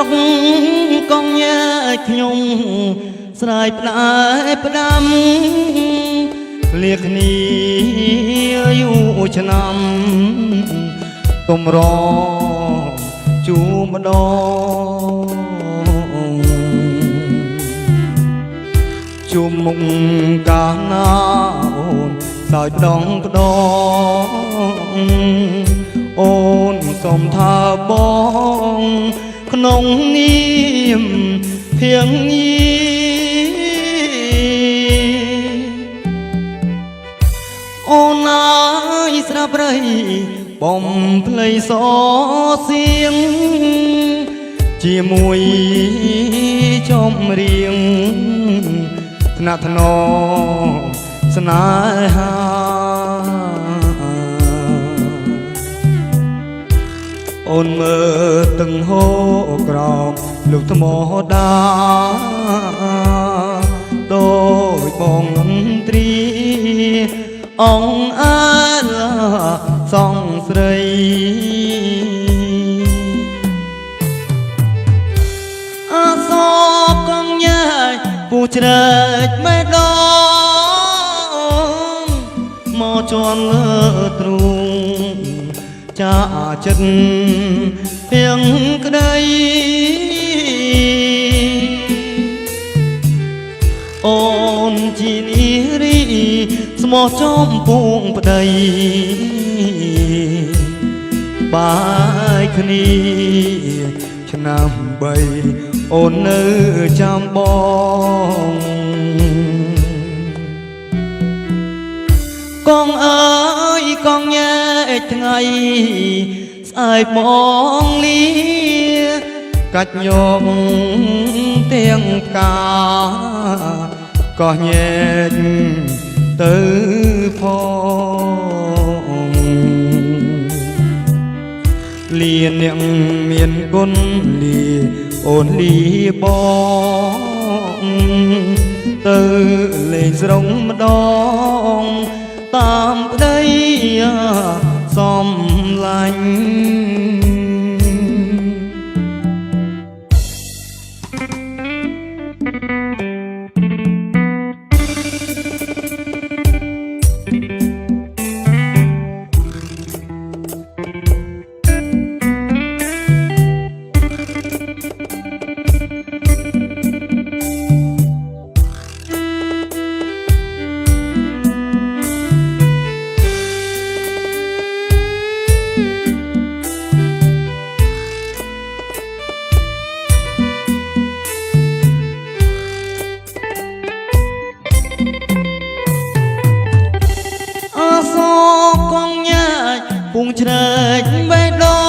កកងញែកខ្ញុំស្រ័យផ្ដាយផ្ដាំលាគ្នាយូរឆ្នាំទុំរជួម្ដងជួមុខកាលណាអូនសើចដងក្ដងអូនសូមថាបងក្នុងនាមភៀងអូនអើយស្រាប់រៃបំភ្លៃសសៀងជាមួយចំរៀងថ្នាក់ថ្នមស្នេហាអូនមើលទឹកហូរក្រោមលោកថ្មដាដូចបងមន្ត្រីអង្គអើសង្ស្រីអសកងញ៉ែពូជ្រែកមេដងមកជន់លើទ្រូងចាចិត្តភៀងក្ដីអូនជានារីស្មោះចំពួងប្ដីបាយគ្នាឆ្នាំ3អូននៅចាំបងកងអើយកងញ៉ែកថ្ងៃស្អែកមកលាកាច់ញោមទាំងផ្កាក៏ញែកទៅផងលៀនអ្នកមានគុណលីអូនលីបងទៅលេងស្រុងម្ដងតាមប្ដីសំឡាញ់ពុងជ្រែកបេះដូ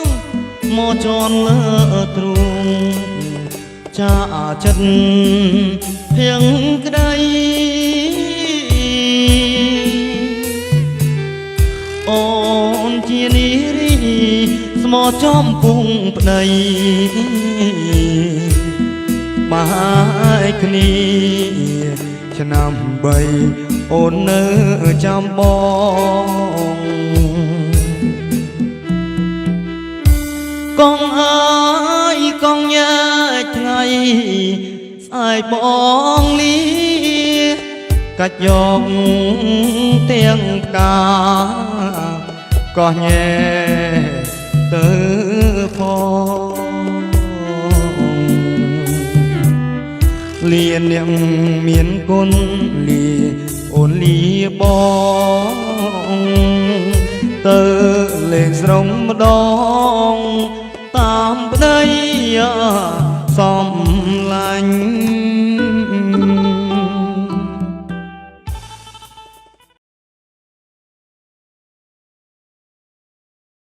ងមកជន់លើទ្រូងចាចិត្តភៀងក្ដីអូនជានារីស្មោះចំពុងប្ដីបាយគ្នាឆ្នាំ3អូននៅចាំបងកងអើយកងញ៉ែកថ្ងៃស្អែកបងលីកាច់យកទាំងផ្កាក៏ញែទៅផងលៀនអ្នកមានគុណលីអូនលីបងទៅលេងស្រុងម្ដងតាមប្ដីសំឡាញ់